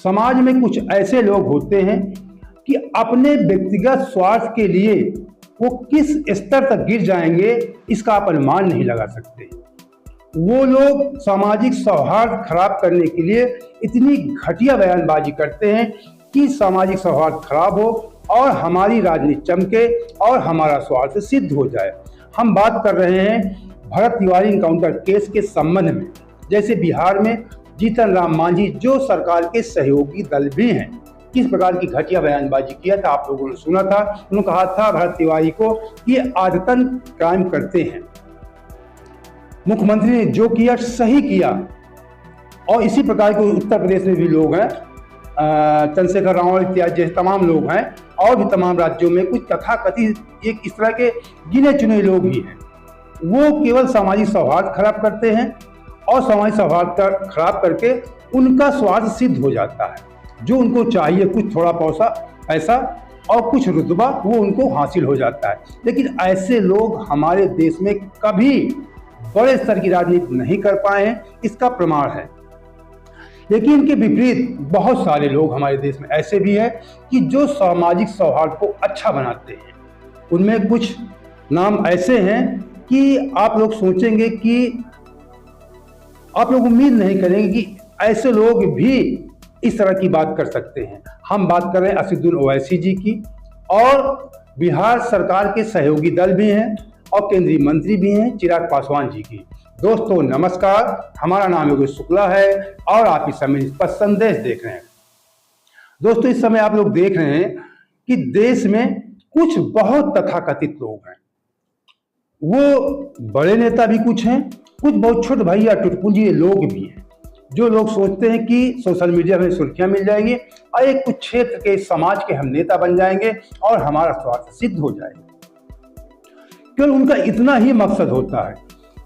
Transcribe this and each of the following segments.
समाज में कुछ ऐसे लोग होते हैं कि अपने व्यक्तिगत स्वार्थ के लिए वो किस स्तर तक गिर जाएंगे इसका आप अनुमान नहीं लगा सकते। वो लोग सामाजिक सौहार्द खराब करने के लिए इतनी घटिया बयानबाजी करते हैं कि सामाजिक सौहार्द खराब हो और हमारी राजनीति चमके और हमारा स्वार्थ सिद्ध हो जाए। हम बात कर रहे हैं भरत तिवारी इनकाउंटर केस के संबंध में। जैसे बिहार में जीतन राम मांझी जो सरकार के सहयोगी दल भी हैं, किस प्रकार की घटिया बयानबाजी किया था आप लोगों ने सुना था। उन्होंने कहा था भरत तिवारी को ये आदतन क्राइम करते हैं। मुख्यमंत्री ने जो किया सही किया। और इसी प्रकार के उत्तर प्रदेश में भी लोग हैं, चंद्रशेखर रावत इत्यादि जैसे तमाम लोग हैं, और भी तमाम राज्यों में कुछ तथाकथित एक इस तरह के गिने चुने लोग भी हैं। वो केवल सामाजिक सौहार्द खराब करते हैं और सामाजिक सौहार्द खराब करके उनका स्वार्थ सिद्ध हो जाता है। जो उनको चाहिए कुछ थोड़ा पैसा और कुछ रुतबा वो उनको हासिल हो जाता है। लेकिन ऐसे लोग हमारे देश में कभी बड़े स्तर की राजनीति नहीं कर पाए हैं, इसका प्रमाण है। लेकिन इनके विपरीत बहुत सारे लोग हमारे देश में ऐसे भी हैं कि जो सामाजिक सौहार्द को अच्छा बनाते हैं। उनमें कुछ नाम ऐसे हैं कि आप लोग सोचेंगे कि आप लोग उम्मीद नहीं करेंगे कि ऐसे लोग भी इस तरह की बात कर सकते हैं। हम बात कर रहे हैं असदुद्दीन ओवैसी जी की, और बिहार सरकार के सहयोगी दल भी हैं और केंद्रीय मंत्री भी हैं चिराग पासवान जी की। दोस्तों नमस्कार, हमारा नाम योगेश शुक्ला है और आप इस समय स्पष्ट संदेश देख रहे हैं। दोस्तों इस समय आप लोग देख रहे हैं कि देश में कुछ बहुत तथाकथित लोग हैं। वो बड़े नेता भी कुछ हैं, कुछ बहुत छोटे भैया टुटपुंजी लोग भी हैं, जो लोग सोचते हैं कि सोशल मीडिया में सुर्खियां मिल जाएंगी और एक कुछ क्षेत्र के समाज के हम नेता बन जाएंगे और हमारा स्वार्थ सिद्ध हो जाएगा। केवल उनका इतना ही मकसद होता है,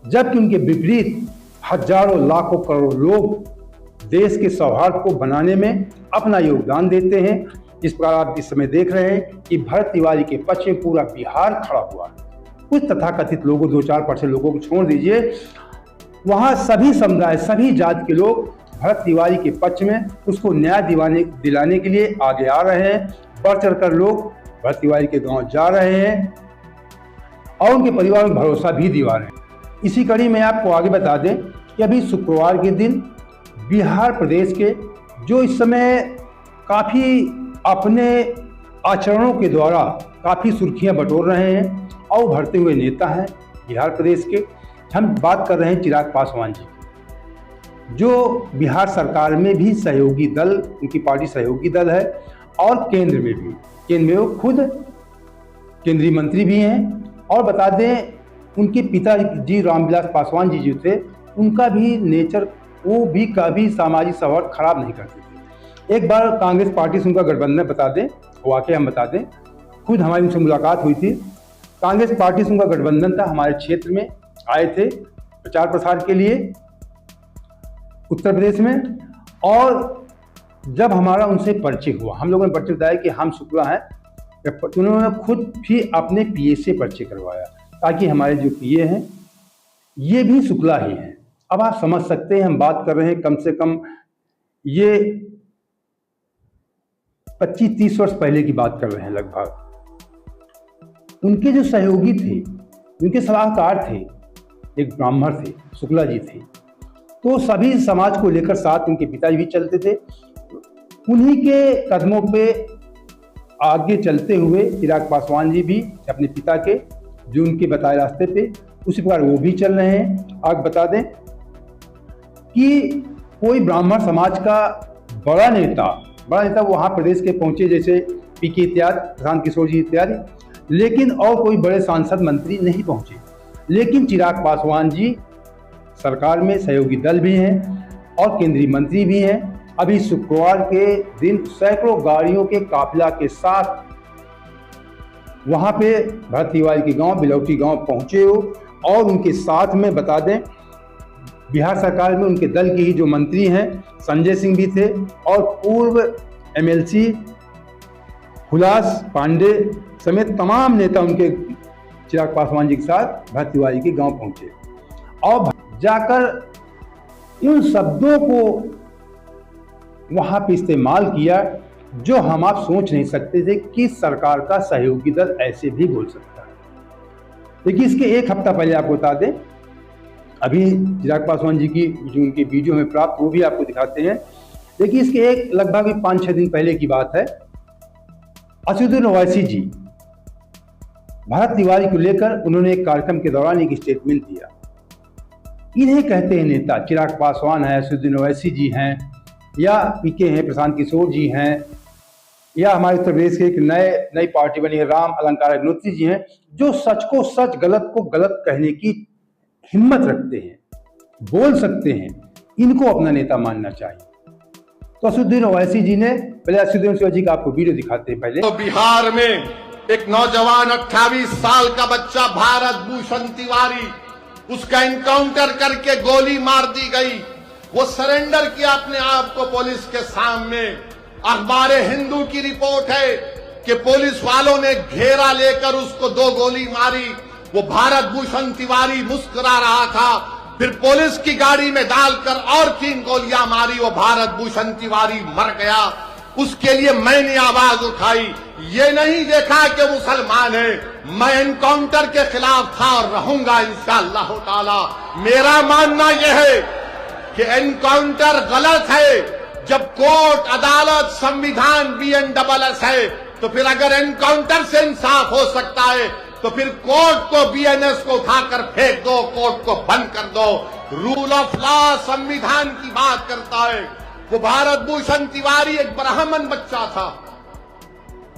जबकि उनके विपरीत हजारों लाखों करोड़ लोग देश के सौहार्द को बनाने में अपना योगदान देते हैं। जिस प्रकार आप इस समय देख रहे हैं कि भरत तिवारी के पक्ष में पूरा बिहार खड़ा हुआ है। कुछ तथाकथित लोगों 2-4% लोगों को छोड़ दीजिए, वहाँ सभी समुदाय सभी जाति के लोग भरत तिवारी के पक्ष में उसको न्याय दिलाने के लिए आगे आ रहे हैं। बढ़ चढ़कर लोग भरत तिवारी के गांव जा रहे हैं और उनके परिवार में भरोसा भी दिवा रहे हैं। इसी कड़ी में आपको आगे बता दें कि अभी शुक्रवार के दिन बिहार प्रदेश के जो इस समय काफ़ी अपने आचरणों के द्वारा काफ़ी सुर्खियां बटोर रहे हैं और उभरते हुए नेता हैं बिहार प्रदेश के, हम बात कर रहे हैं चिराग पासवान जी, जो बिहार सरकार में भी सहयोगी दल, उनकी पार्टी सहयोगी दल है और केंद्र में वो खुद केंद्रीय मंत्री भी हैं। और बता दें उनके पिताजी रामविलास पासवान जी जो थे, उनका भी नेचर, वो भी कभी सामाजिक सौहार्द खराब नहीं करते थे। एक बार कांग्रेस पार्टी से उनका गठबंधन बता दें, वाकई हम बता दें, खुद हमारी उनसे मुलाकात हुई थी। कांग्रेस पार्टी से उनका गठबंधन था, हमारे क्षेत्र में आए थे प्रचार प्रसार के लिए उत्तर प्रदेश में। और जब हमारा उनसे परिचय हुआ, हम लोगों ने परिचय बताया कि हम शुक्ला हैं, उन्होंने खुद भी अपने पीए से परिचय करवाया ताकि हमारे जो पीए हैं ये भी शुक्ला ही हैं। अब आप समझ सकते हैं हम बात कर रहे हैं कम से कम ये 25-30 वर्ष पहले की बात कर रहे हैं लगभग। उनके जो सहयोगी थे, उनके सलाहकार थे, एक ब्राह्मण थे, शुक्ला जी थे। तो सभी समाज को लेकर साथ उनके पिताजी भी चलते थे। उन्हीं के कदमों पे आगे चलते हुए चिराग पासवान जी भी अपने पिता के जो उनके बताए रास्ते पे उसी प्रकार वो भी चल रहे हैं। आगे बता दें कि कोई ब्राह्मण समाज का बड़ा नेता वहाँ प्रदेश के पहुंचे, जैसे पीके इत्यादि, प्रशांत किशोर जी इत्यादि, लेकिन और कोई बड़े सांसद मंत्री नहीं पहुंचे। लेकिन चिराग पासवान जी सरकार में सहयोगी दल भी हैं और केंद्रीय मंत्री भी हैं। अभी शुक्रवार के दिन सैकड़ों गाड़ियों के काफिला के साथ वहाँ पे भरत तिवारी के गांव बिलौटी गांव पहुँचे हो और उनके साथ में बता दें बिहार सरकार में उनके दल के ही जो मंत्री हैं संजय सिंह भी थे और पूर्व एमएलसी हुलास पांडे समेत तमाम नेता उनके चिराग पासवान जी के साथ भरत तिवारी के गांव पहुंचे और जाकर इन शब्दों को वहाँ पे इस्तेमाल किया, जो हम आप सोच नहीं सकते थे कि सरकार का सहयोगी दल ऐसे भी बोल सकता है। देखिए, इसके एक हफ्ता पहले आपको बता दें, अभी चिराग पासवान जी की जो उनके वीडियो में प्राप्त, वो भी आपको दिखाते हैं। देखिए, इसके एक लगभग 5-6 दिन पहले की बात है। असदुद्दीन ओवैसी जी, भारत तिवारी को लेकर उन्होंने एक कार्यक्रम के दौरान एक स्टेटमेंट दिया। इन्हें कहते हैं नेता, चिराग पासवान है, असदुद्दीन ओवैसी जी हैं, या पीके हैं, प्रशांत किशोर जी हैं, या हमारे उत्तर प्रदेश के एक नई पार्टी बनी है राम अलंकार अग्निहोत्री जी हैं, जो सच को सच, गलत को गलत कहने की हिम्मत रखते हैं, बोल सकते हैं। इनको अपना नेता मानना चाहिए। तो असदुद्दीन ओवैसी जी ने, पहले असदुद्दीन ओवैसी जी का आपको वीडियो दिखाते हैं। पहले तो बिहार में एक नौजवान 28 साल का बच्चा भारत भूषण तिवारी, उसका एनकाउंटर करके गोली मार दी गई। वो सरेंडर किया अपने आप को पुलिस के सामने। अखबार हिंदू की रिपोर्ट है कि पुलिस वालों ने घेरा लेकर उसको 2 गोली मारी। वो भारत भूषण तिवारी मुस्कुरा रहा था, फिर पुलिस की गाड़ी में डालकर और 3 गोलियां मारी। वो भारत भूषण तिवारी मर गया। उसके लिए मैंने आवाज उठाई। ये नहीं देखा कि मुसलमान है। मैं एनकाउंटर के खिलाफ था और रहूंगा इंशाअल्लाह ताला। मेरा मानना यह है कि एनकाउंटर गलत है। जब कोर्ट, अदालत, संविधान BNSS है, तो फिर अगर एनकाउंटर से इंसाफ हो सकता है तो फिर कोर्ट को, BNS को उठाकर फेंक दो, कोर्ट को बंद कर दो। रूल ऑफ लॉ, संविधान की बात करता है। वो भारत भूषण तिवारी एक ब्राह्मण बच्चा था,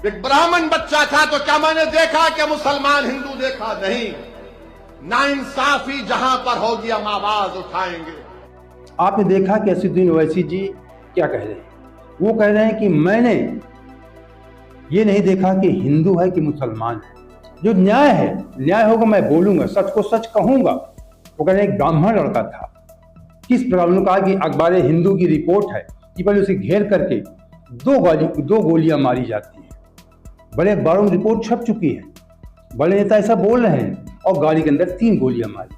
एक ब्राह्मण बच्चा था। तो क्या मैंने देखा कि मुसलमान हिंदू देखा? नहीं। नाइंसाफी जहां पर होगी हम आवाज उठाएंगे। आपने देखा कि असदुद्दीन ओवैसी जी क्या कह रहे हैं। वो कह रहे हैं कि मैंने ये नहीं देखा कि हिंदू है कि मुसलमान है। जो न्याय है, न्याय होगा, मैं बोलूंगा, सच को सच कहूंगा। वो कह रहे हैं एक ब्राह्मण लड़का था। किस प्रकार उन्होंने कहा कि अखबार हिंदू की रिपोर्ट है कि पहले उसे घेर करके 2 गोलियां मारी जाती हैं। बड़े अखबारों में रिपोर्ट छप चुकी है, बड़े नेता ऐसा बोल रहे हैं, और गाड़ी के अंदर 3 गोलियां मारी।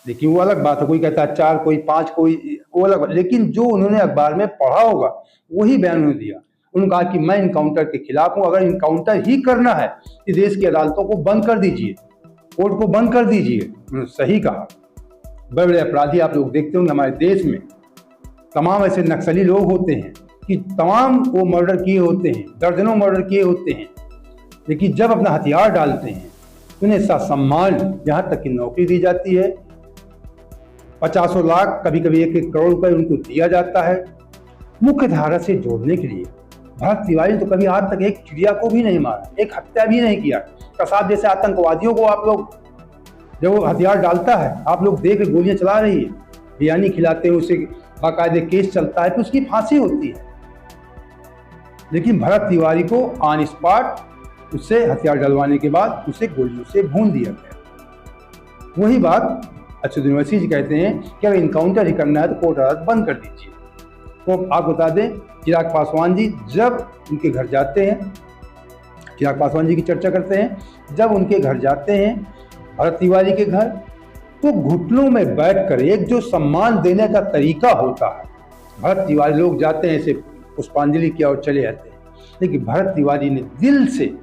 देखिए, वो अलग बात है, कोई कहता है 4, कोई 5, कोई वो अलग। लेकिन जो उन्होंने अखबार में पढ़ा होगा वही बयान उन्होंने दिया। उन्होंने कहा कि मैं इनकाउंटर के खिलाफ हूं। अगर इनकाउंटर ही करना है तो देश की अदालतों को बंद कर दीजिए, कोर्ट को बंद कर दीजिए। उन्होंने सही कहा। बड़े बड़े अपराधी आप लोग देखते होंगे हमारे देश में, तमाम ऐसे नक्सली लोग होते हैं कि तमाम वो मर्डर किए होते हैं, दर्जनों मर्डर किए होते हैं। लेकिन जब अपना हथियार डालते हैं उन्हें सम्मान, यहाँ तक की नौकरी दी जाती है, 50 लाख, कभी कभी 1-1 करोड़ रुपए उनको दिया जाता है मुख्य धारा से जोड़ने के लिए। भारत तिवारी तो कभी आज तक एक चिड़िया को भी नहीं मारा, एक हत्या भी नहीं किया। कसाब जैसे आतंकवादियों को आप लोग, जब वो हथियार डालता है, आप लोग देख गोलियां चला रही है, बिरयानी खिलाते हैं, उसे बाकायदे केस चलता है, तो उसकी फांसी होती है। लेकिन भरत तिवारी को ऑन स्पॉट उससे हथियार डलवाने के बाद उसे गोलियों से भून दिया गया। वही बात असदुद्दीन ओवैसी जी कहते हैं कि अगर इनकाउंटर ही करना है तो कोर्ट अदालत बंद कर दीजिए। तो आप बता दें, चिराग पासवान जी जब उनके घर जाते हैं, चिराग पासवान जी की चर्चा करते हैं, जब उनके घर जाते हैं भरत तिवारी के घर, तो घुटनों में बैठकर एक जो सम्मान देने का तरीका होता है, भरत तिवारी लोग जाते हैं ऐसे पुष्पांजलि किया और चले जाते हैं। लेकिन भरत तिवारी ने दिल से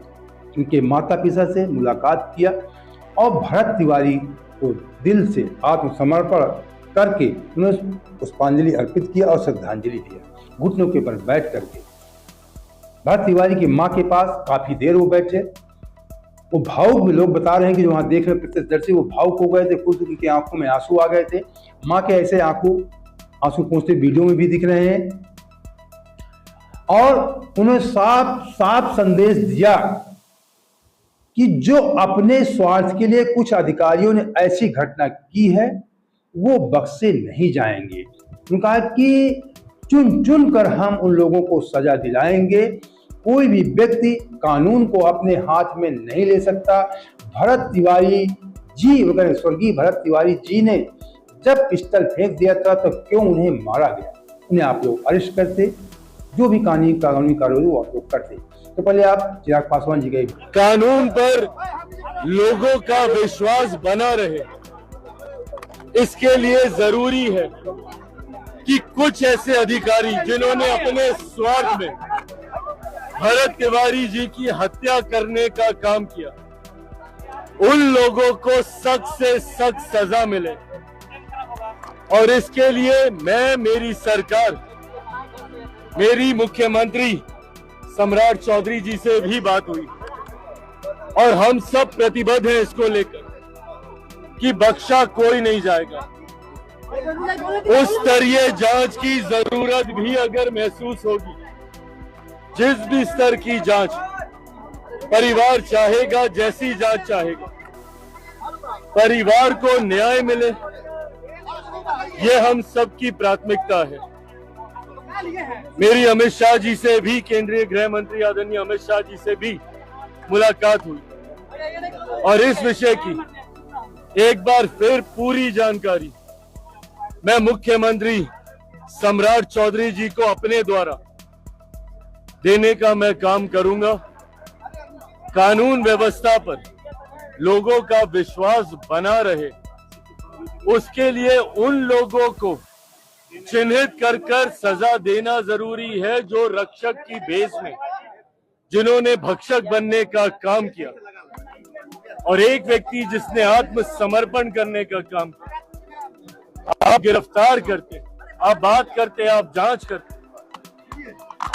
उनके माता पिता से मुलाकात किया और भरत तिवारी को दिल से आत्मसमर्पण करके उन्होंने पुष्पांजलि अर्पित किया और श्रद्धांजलि दिया। घुटनों के ऊपर बैठ करके भरत तिवारी की माँ के पास काफी देर वो बैठे। वो भावुक भी, लोग बता रहे हैं कि जो वहाँ देख रहे प्रत्यक्षदर्शी वो भावुक हो गए थे, खुद उनकी आंखों में आंसू आ गए थे। माँ के ऐसे आंसू पहुंचते वीडियो में भी दिख रहे हैं। और उन्होंने साफ साफ संदेश दिया कि जो अपने स्वार्थ के लिए कुछ अधिकारियों ने ऐसी घटना की है वो बख्शे नहीं जाएंगे। उन्होंने कहा कि चुन चुन कर हम उन लोगों को सजा दिलाएंगे। कोई भी व्यक्ति कानून को अपने हाथ में नहीं ले सकता। भरत तिवारी जी वगैरह, स्वर्गीय भरत तिवारी जी ने जब पिस्टल फेंक दिया था तो क्यों उन्हें मारा गया? उन्हें आप लोग अरेस्ट करते, जो भी कानूनी कार्रवाई वो आप लोग करते। तो पहले आप चिराग पासवान जी के कानून पर लोगों का विश्वास बना रहे, इसके लिए जरूरी है कि कुछ ऐसे अधिकारी जिन्होंने अपने स्वार्थ में भरत तिवारी जी की हत्या करने का काम किया, उन लोगों को सख्त से सख्त सजा मिले। और इसके लिए मैं, मेरी सरकार, मेरी मुख्यमंत्री सम्राट चौधरी जी से भी बात हुई और हम सब प्रतिबद्ध हैं इसको लेकर कि बख्शा कोई नहीं जाएगा। उस स्तरीय जांच की जरूरत भी अगर महसूस होगी, जिस भी स्तर की जांच परिवार चाहेगा, जैसी जांच चाहेगा, परिवार को न्याय मिले, ये हम सबकी प्राथमिकता है। मेरी अमित शाह जी से भी, केंद्रीय गृह मंत्री आदरणीय अमित शाह जी से भी मुलाकात हुई और इस विषय की एक बार फिर पूरी जानकारी मैं मुख्यमंत्री सम्राट चौधरी जी को अपने द्वारा देने का मैं काम करूंगा। कानून व्यवस्था पर लोगों का विश्वास बना रहे, उसके लिए उन लोगों को चिन्हित कर सजा देना जरूरी है जो रक्षक की भेष में, जिन्होंने भक्षक बनने का काम किया। और एक व्यक्ति जिसने आत्मसमर्पण करने का काम किया, आप गिरफ्तार करते, आप बात करते, आप जांच करते,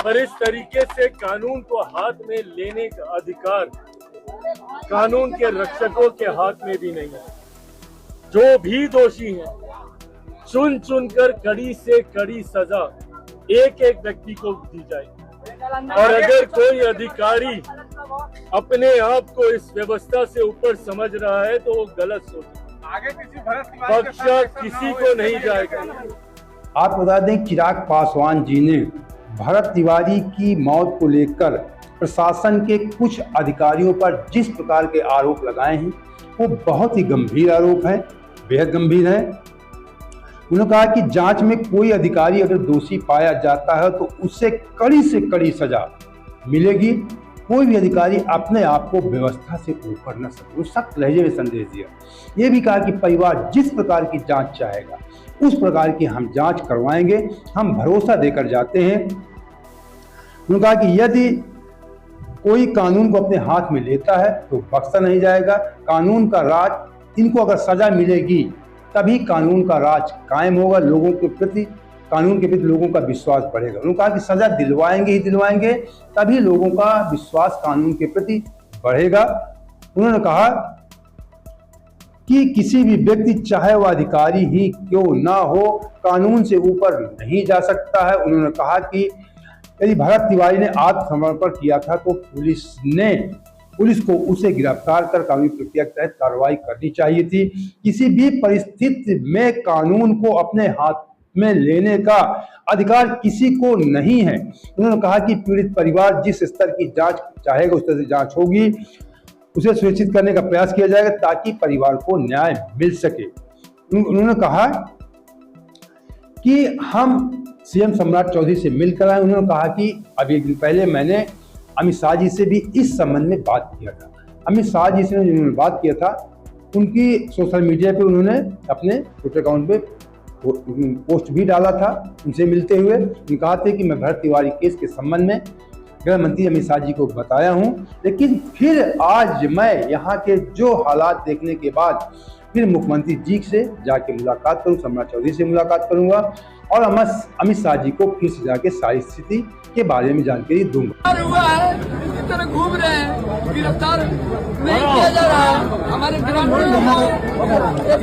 पर इस तरीके से कानून को हाथ में लेने का अधिकार कानून के रक्षकों के हाथ में भी नहीं है। जो भी दोषी हैं, चुन चुनकर कड़ी से कड़ी सजा एक एक व्यक्ति को दी जाए। और अगर कोई अधिकारी अपने आप को इस व्यवस्था से ऊपर समझ रहा है तो वो गलत सोच, बख्शा किसी को नहीं जाएगा। आप बता दें, चिराग पासवान जी ने भरत तिवारी की मौत को लेकर प्रशासन के कुछ अधिकारियों पर जिस प्रकार के आरोप लगाए हैं वो बहुत ही गंभीर आरोप हैं, बेहद गंभीर हैं। उन्होंने कहा कि जांच में कोई अधिकारी अगर दोषी पाया जाता है तो उससे कड़ी से कड़ी सजा मिलेगी। कोई भी अधिकारी अपने आप को व्यवस्था से ऊपर न सके, वो सख्त लहजे में संदेश दिया। ये भी कहा कि परिवार जिस प्रकार की जांच चाहेगा उस प्रकार की हम जांच करवाएंगे, हम भरोसा देकर जाते हैं। उन्होंने कहा कि यदि कोई कानून को अपने हाथ में लेता है तो बख्शा नहीं जाएगा। कानून का राज, इनको अगर सजा मिलेगी तभी कानून का राज कायम होगा, लोगों के प्रति, कानून के प्रति लोगों का विश्वास बढ़ेगा। उन्होंने कहा कि सजा दिलवाएंगे ही दिलवाएंगे, तभी लोगों का विश्वास कानून के प्रति बढ़ेगा। उन्होंने कहा कि किसी भी व्यक्ति, चाहे वह अधिकारी ही क्यों ना हो, कानून से ऊपर नहीं जा सकता है। उन्होंने कहा कि यदि भरत तिवारी ने आत्मसमर्पण किया था तो पुलिस को उसे गिरफ्तार कर कानूनी प्रक्रिया के तहत कार्रवाई करनी चाहिए थी। किसी भी परिस्थिति में कानून को अपने हाथ में लेने का अधिकार किसी को नहीं है। उन्होंने कहा कि पीड़ित परिवार जिस स्तर की जांच चाहेगा उस तरह से जांच होगी, उसे सुनिश्चित करने का प्रयास किया जाएगा ताकि परिवार को न्याय मिल सके। उन्होंने कहा कि हम सीएम सम्राट चौधरी से मिलकर आए। उन्होंने कहा कि अभी एक दिन पहले मैंने अमित शाह जी से भी इस संबंध में बात किया था। अमित शाह जी से जिन्होंने बात किया था, उनकी सोशल मीडिया पे उन्होंने अपने ट्विटर अकाउंट पे पोस्ट भी डाला था उनसे मिलते हुए। उन्होंने कहा था कि मैं भरत तिवारी केस के संबंध में गृह मंत्री अमित शाह जी को बताया हूं, लेकिन फिर आज मैं यहाँ के जो हालात देखने के बाद फिर मुख्यमंत्री जी से जाके मुलाकात करूँ, सम्राट चौधरी से मुलाकात करूँगा और अमित शाह जी को फिर से जाके सारी स्थिति के बारे में जानकारी दूंगा। हुआ है, इस तरह घूम रहे हैं, गिरफ्तार नहीं किया जा रहा है। हमारे ग्रामीणों को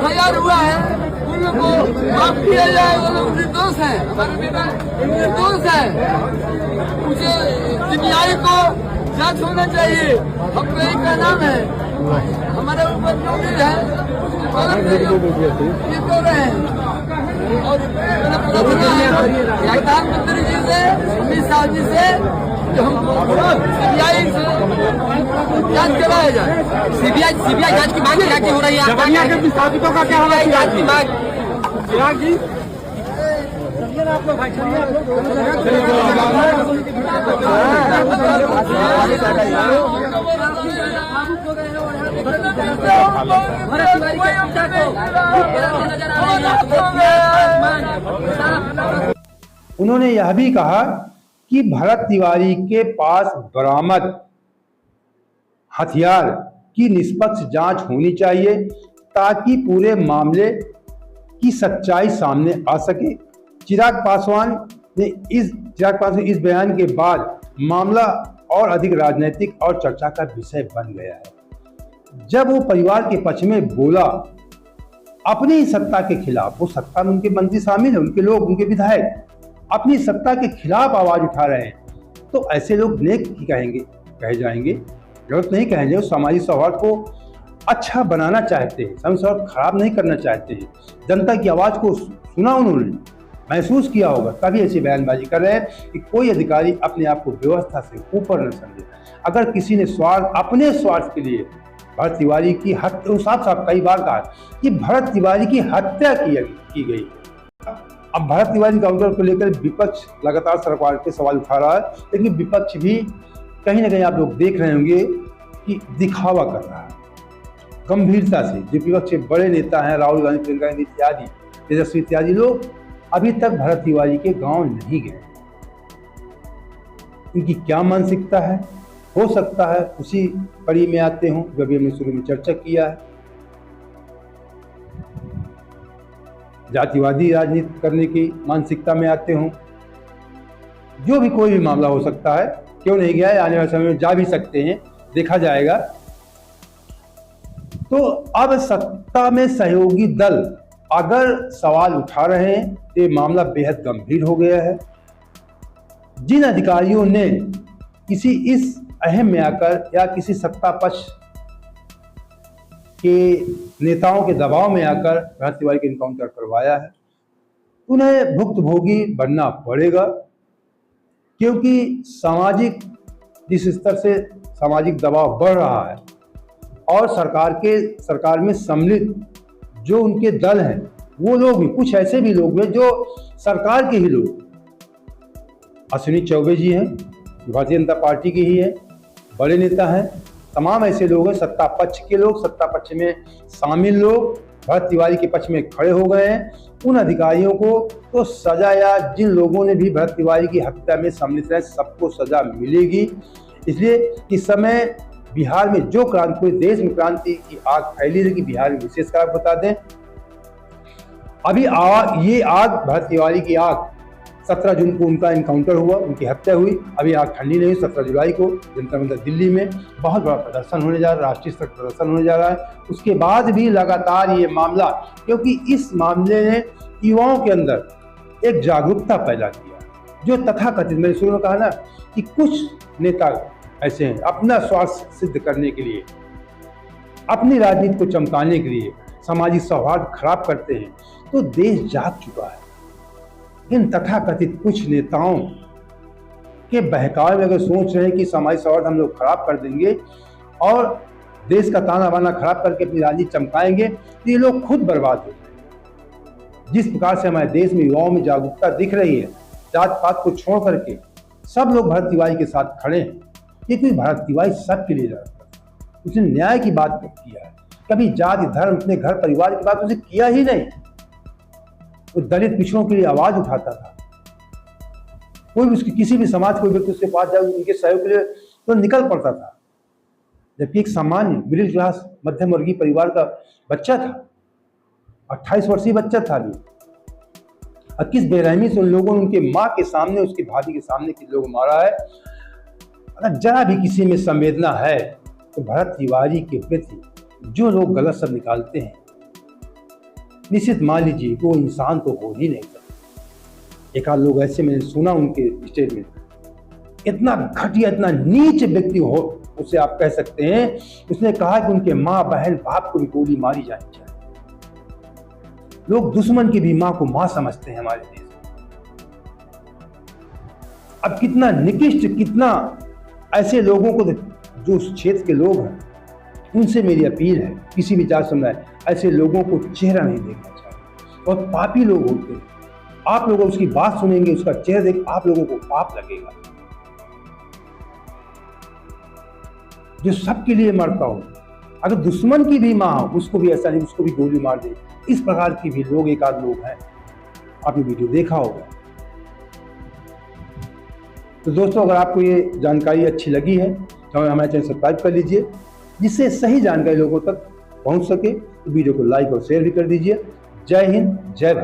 FIR हुआ है, उन लोगों को माफ किया जाए। वो लोग निर्दोष हैं, हमारे बेटा निर्दोष है। मुझे CBI को जांच होना चाहिए, हमको यही का नाम है। हमारे ऊपर जो भी है ये तो रहे हैं। और प्रधानमंत्री जी से, अमित शाह जी से जो हमको CBI से जांच कराया जाए। CBI जांच की मांग क्या की हो रही है? जबरिया के विस्थापितों का क्या हो रहा है जांच की मांग? चिराग जी आप लोग भाई उन्होंने यह भी कहा कि भरत तिवारी के पास बरामद हथियार की निष्पक्ष जांच होनी चाहिए ताकि पूरे मामले की सच्चाई सामने आ सके। चिराग पासवान इस बयान के बाद मामला और अधिक राजनीतिक और चर्चा का विषय बन गया है। जब वो परिवार के पक्ष में बोला अपनी ही सत्ता के खिलाफ, वो सत्ता में उनके मंत्री शामिल है, उनके लोग, उनके विधायक अपनी सत्ता के खिलाफ आवाज उठा रहे हैं, तो ऐसे लोग नेक ही कहे जाएंगे, गलत नहीं कहेंगे। वो सामाजिक सौहार्द को अच्छा बनाना चाहते हैं, सामाजिक सौहार्द खराब नहीं करना चाहते हैं। जनता की आवाज को सुना, उन्होंने महसूस किया होगा, तभी ऐसी बयानबाजी कर रहे हैं कि कोई अधिकारी अपने आप को व्यवस्था से ऊपर न समझे। अगर किसी ने अपने स्वार्थ के लिए भरत तिवारी की हत्या, साफ कई बार कहा कि भरत तिवारी की हत्या की गई। अब भरत तिवारी काउंटर को लेकर विपक्ष लगातार सरकार पे सवाल उठा रहा है, लेकिन विपक्ष भी कहीं ना कहीं आप लोग देख रहे होंगे कि दिखावा कर रहा है गंभीरता से। जो विपक्ष के बड़े नेता हैं, राहुल गांधी, प्रियंका गांधी इत्यादि, तेजस्वी इत्यादि लोग अभी तक भरत तिवारी के गांव नहीं गए। उनकी क्या मानसिकता है, हो सकता है उसी कड़ी में आते हों जो अभी हमने शुरू में चर्चा किया है। जातिवादी राजनीति करने की मानसिकता में आते हों। जो भी कोई भी मामला हो सकता है, क्यों नहीं गया है, आने वाले समय में जा भी सकते हैं, देखा जाएगा। तो अब सत्ता में सहयोगी दल अगर सवाल उठा रहे हैं तो ये मामला बेहद गंभीर हो गया है। जिन अधिकारियों ने किसी इस अहम में आकर या किसी सत्ता पक्ष के नेताओं के दबाव में आकर भरत तिवारी का इनकाउंटर करवाया है, उन्हें भुक्तभोगी बनना पड़ेगा, क्योंकि जिस स्तर से सामाजिक दबाव बढ़ रहा है और सरकार में सम्मिलित जो उनके दल हैं, वो लोग भी, कुछ ऐसे भी लोग हैं जो सरकार के ही लोग, अश्विनी चौबे जी हैं, भारतीय जनता पार्टी की ही है, बड़े नेता हैं, तमाम ऐसे लोग हैं, सत्ता पक्ष के लोग, सत्ता पक्ष में शामिल लोग भरत तिवारी के पक्ष में खड़े हो गए हैं। उन अधिकारियों को तो सजा, या जिन लोगों ने भी भरत तिवारी की हत्या में सम्मिलित रहे, सबको सजा मिलेगी। इसलिए इस समय बिहार में जो क्रांति, पूरे देश में क्रांति की आग फैली रही, बिहार में विशेषकर आप बता दें, अभी ये आग, भरत तिवारी की आग 17 जून को उनका इनकाउंटर हुआ, उनकी हत्या हुई। अभी आग ठंडी नहीं, 17 जुलाई को जंतर मंतर दिल्ली में बहुत बड़ा प्रदर्शन होने जा रहा है, राष्ट्रीय स्तर प्रदर्शन होने जा रहा है। उसके बाद भी लगातार ये मामला, क्योंकि इस मामले ने युवाओं के अंदर एक जागरूकता पैदा किया, जो तथाकथित, मैंने शुरू में कहा ना कि कुछ नेता ऐसे हैं अपना स्वार्थ सिद्ध करने के लिए, अपनी राजनीति को चमकाने के लिए सामाजिक सौहार्द खराब करते हैं। तो देश जाग चुका है। इन तथाकथित कुछ नेताओं के बहकावे में अगर सोच रहे हैं कि सामाजिक सौहार्द हम लोग खराब कर देंगे और देश का ताना बाना खराब करके अपनी राजनीति चमकाएंगे, तो ये लोग खुद बर्बाद हो जाएंगे। जिस प्रकार से हमारे देश में युवाओं में जागरूकता दिख रही है, जात पात को छोड़ करके सब लोग भरत तिवारी के साथ खड़े हैं, क्योंकि भरत तिवारी सबके लिए लड़ता था। उसने न्याय की बात किया है, कभी जाति धर्म, अपने घर परिवार की बात उसे किया ही नहीं। वो दलित पिछड़ों के लिए आवाज उठाता था। कोई भी उसकी किसी भी समाज, कोई व्यक्ति उसके पास जाए उनके सहयोग के लिए तो निकल पड़ता था। जबकि एक सामान्य मिडिल क्लास मध्यम वर्गीय परिवार का बच्चा था, 28 वर्षीय बच्चा था अभी, और किस बेरहमी से उन लोगों ने उनके माँ के सामने, उसकी भाभी के सामने किस लोग मारा है। अगर जरा भी किसी में संवेदना है तो भरत तिवारी के प्रति जो लोग गलत शब्द निकालते हैं, निश्चित मान लीजिए वो इंसान तो हो ही नहीं सकते। एक आध लोग ऐसे मैंने सुना उनके स्टेटमेंट, इतना घटिया, इतना नीच व्यक्ति हो उसे आप कह सकते हैं। उसने कहा कि उनके माँ बहन बाप को भी गोली मारी जानी चाहिए। लोग दुश्मन की भी माँ को माँ समझते हैं हमारे देश में। अब कितना निकृष्ट, कितना ऐसे लोगों को, जो उस क्षेत्र के लोग हैं, उनसे मेरी अपील है, किसी भी जात समुदाय, ऐसे लोगों को चेहरा नहीं देखना चाहिए। बहुत पापी लोग होते हैं। आप लोग उसकी बात सुनेंगे, उसका चेहरा देख आप लोगों को पाप लगेगा। जो सबके लिए मरता हो, अगर दुश्मन की भी माँ हो उसको भी ऐसा नहीं, उसको भी गोली मार दे। इस प्रकार की भी लोग, एक आध लोग हैं, आपने वीडियो देखा होगा। तो दोस्तों, अगर आपको ये जानकारी अच्छी लगी है तो हमारे चैनल सब्सक्राइब कर लीजिए, जिससे सही जानकारी लोगों तक पहुंच सके। तो वीडियो को लाइक और शेयर भी कर दीजिए। जय हिंद, जय भारत।